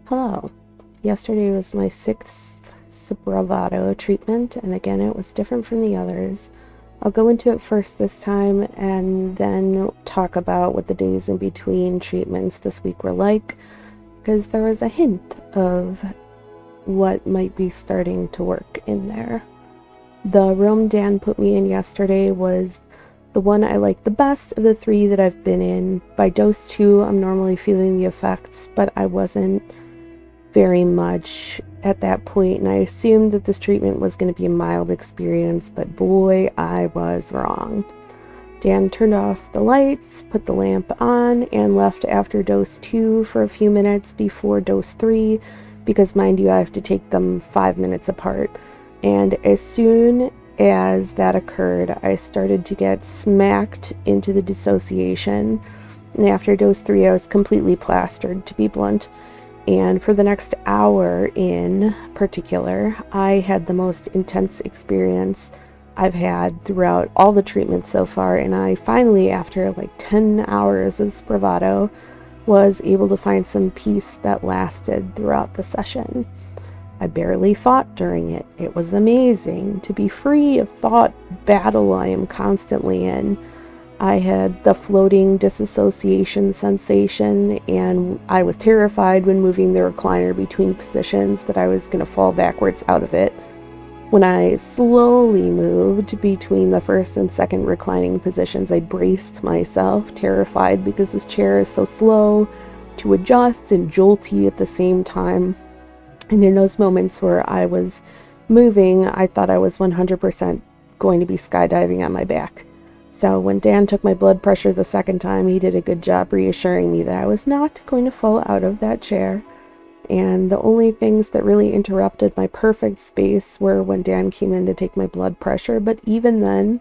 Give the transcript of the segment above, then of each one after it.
Hello. Yesterday was my 6th Spravato treatment, and again, it was different from the others. I'll go into it first this time and then talk about what the days in between treatments this week were like, because there was a hint of what might be starting to work in there. The room Dan put me in yesterday was the one I liked the best of the 3 that I've been in. By dose 2, I'm normally feeling the effects, but I wasn't very much at that point, and I assumed that this treatment was going to be a mild experience, but boy, I was wrong. Dan turned off the lights, put the lamp on, and left after dose 2 for a few minutes before dose 3, because mind you, I have to take them 5 minutes apart. And as soon as that occurred, I started to get smacked into the dissociation, and after dose 3, I was completely plastered, to be blunt. And for the next hour in particular, I had the most intense experience I've had throughout all the treatments so far. And I finally, after like 10 hours of Spravato, was able to find some peace that lasted throughout the session. I barely thought during it. It was amazing to be free of thought battle I am constantly in. I had the floating disassociation sensation, and I was terrified when moving the recliner between positions that I was going to fall backwards out of it. When I slowly moved between the first and second reclining positions, I braced myself, terrified because this chair is so slow to adjust and jolty at the same time. And in those moments where I was moving, I thought I was 100% going to be skydiving on my back. So when Dan took my blood pressure the second time, he did a good job reassuring me that I was not going to fall out of that chair. And the only things that really interrupted my perfect space were when Dan came in to take my blood pressure, but even then,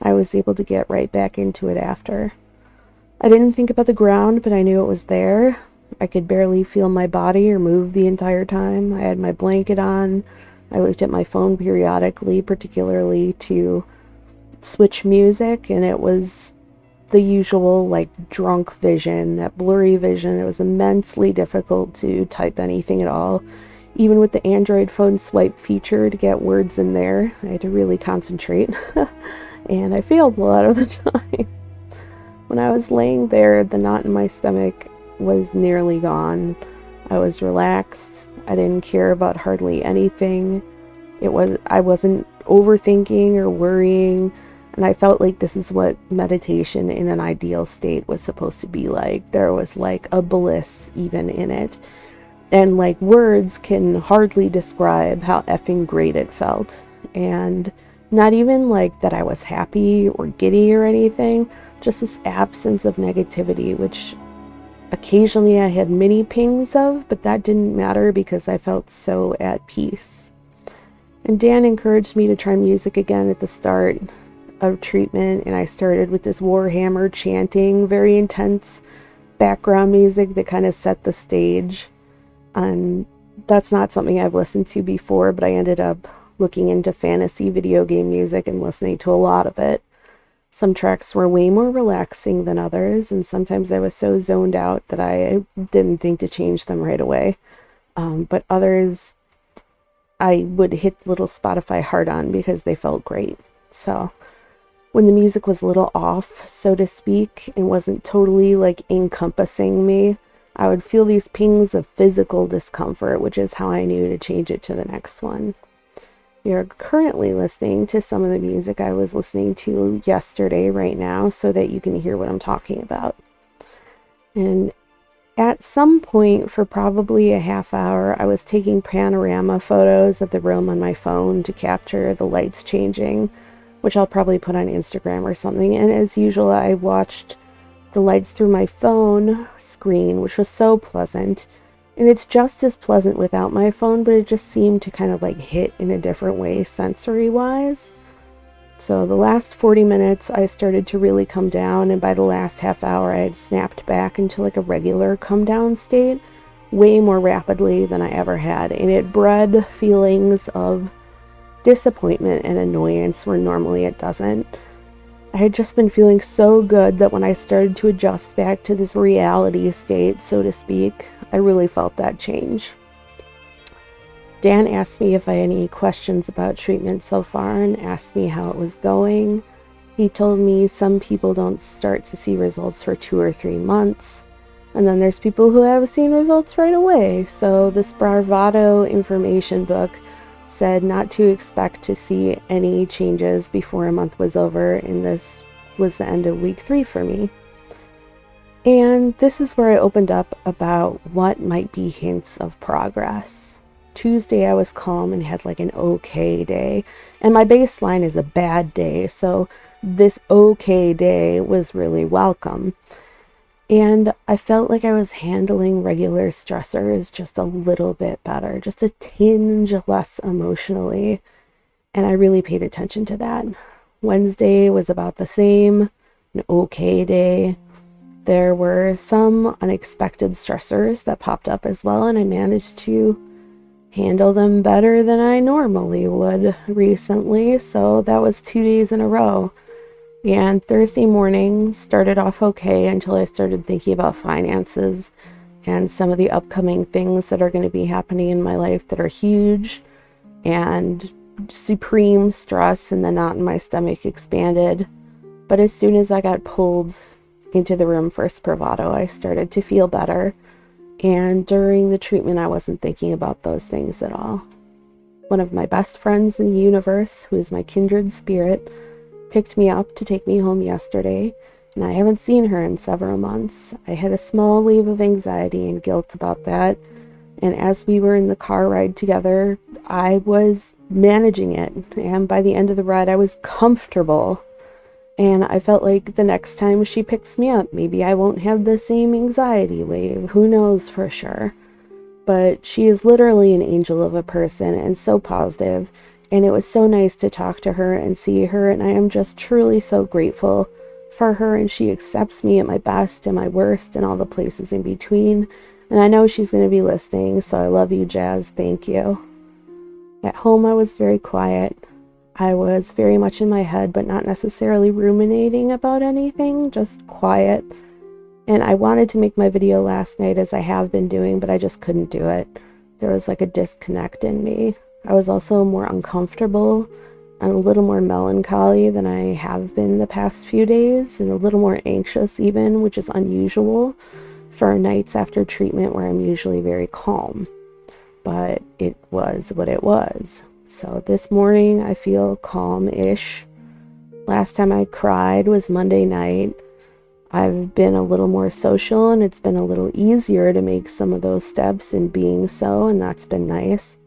I was able to get right back into it after. I didn't think about the ground, but I knew it was there. I could barely feel my body or move the entire time. I had my blanket on. I looked at my phone periodically, particularly to switch music, and it was the usual like drunk vision, that blurry vision. It was immensely difficult to type anything at all, even with the Android phone swipe feature to get words in there. I had to really concentrate and I failed a lot of the time. When I was laying there, the knot in my stomach was nearly gone. I was relaxed. I didn't care about hardly anything. I wasn't overthinking or worrying. And I felt like this is what meditation in an ideal state was supposed to be like. There was like a bliss even in it. And like words can hardly describe how effing great it felt. And not even like that I was happy or giddy or anything, just this absence of negativity, which occasionally I had mini pings of, but that didn't matter because I felt so at peace. And Dan encouraged me to try music again at the start of treatment, and I started with this Warhammer chanting, very intense background music that kind of set the stage. And that's not something I've listened to before, but I ended up looking into fantasy video game music and listening to a lot of it. Some tracks were way more relaxing than others, and sometimes I was so zoned out that I didn't think to change them right away. But others I would hit little Spotify heart on because they felt great. So when the music was a little off, so to speak, and wasn't totally like encompassing me, I would feel these pings of physical discomfort, which is how I knew to change it to the next one. You're currently listening to some of the music I was listening to yesterday right now so that you can hear what I'm talking about. And at some point for probably a half hour, I was taking panorama photos of the room on my phone to capture the lights changing, which I'll probably put on Instagram or something. And as usual, I watched the lights through my phone screen, which was so pleasant. And it's just as pleasant without my phone, but it just seemed to kind of like hit in a different way sensory-wise. So the last 40 minutes, I started to really come down, and by the last half hour, I had snapped back into like a regular come-down state way more rapidly than I ever had. And it bred feelings of disappointment and annoyance where normally it doesn't. I had just been feeling so good that when I started to adjust back to this reality state, so to speak, I really felt that change. Dan asked me if I had any questions about treatment so far and asked me how it was going. He told me some people don't start to see results for 2 or 3 months, and then there's people who have seen results right away. So the Spravato information book said not to expect to see any changes before a month was over, and this was the end of week 3 for me. And this is where I opened up about what might be hints of progress. Tuesday I was calm and had like an okay day, and my baseline is a bad day, so this okay day was really welcome. And I felt like I was handling regular stressors just a little bit better, just a tinge less emotionally, and I really paid attention to that. Wednesday was about the same, an okay day. There were some unexpected stressors that popped up as well, and I managed to handle them better than I normally would recently, so that was 2 days in a row. And Thursday morning started off okay until I started thinking about finances and some of the upcoming things that are going to be happening in my life that are huge, and supreme stress and the knot in my stomach expanded. But as soon as I got pulled into the room for Spravato, I started to feel better. And during the treatment, I wasn't thinking about those things at all. One of my best friends in the universe, who is my kindred spirit, picked me up to take me home yesterday, and I haven't seen her in several months. I had a small wave of anxiety and guilt about that, and as we were in the car ride together, I was managing it, and by the end of the ride, I was comfortable. And I felt like the next time she picks me up, maybe I won't have the same anxiety wave. Who knows for sure? But she is literally an angel of a person and so positive. And it was so nice to talk to her and see her. And I am just truly so grateful for her. And she accepts me at my best and my worst and all the places in between. And I know she's going to be listening. So I love you, Jazz. Thank you. At home, I was very quiet. I was very much in my head, but not necessarily ruminating about anything, just quiet. And I wanted to make my video last night as I have been doing, but I just couldn't do it. There was like a disconnect in me. I was also more uncomfortable and a little more melancholy than I have been the past few days, and a little more anxious even, which is unusual for nights after treatment where I'm usually very calm. But it was what it was. So this morning I feel calm-ish. Last time I cried was Monday night. I've been a little more social, and it's been a little easier to make some of those steps in being so, and that's been nice.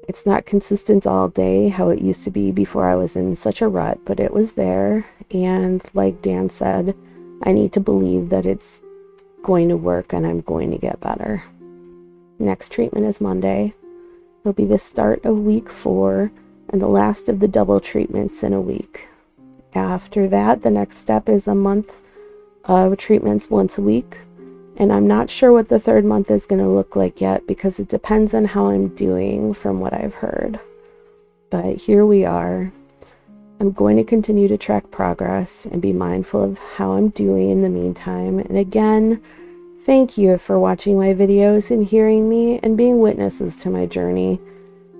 It's not consistent all day how it used to be before I was in such a rut, but it was there. And like Dan said, I need to believe that it's going to work and I'm going to get better. Next treatment is Monday. It'll be the start of week 4 and the last of the double treatments in a week. After that, the next step is a month of treatments once a week. And I'm not sure what the 3rd month is going to look like yet, because it depends on how I'm doing from what I've heard. But here we are. I'm going to continue to track progress and be mindful of how I'm doing in the meantime. And again, thank you for watching my videos and hearing me and being witnesses to my journey.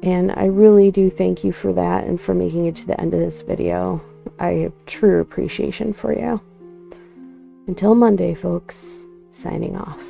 And I really do thank you for that and for making it to the end of this video. I have true appreciation for you. Until Monday, folks, signing off.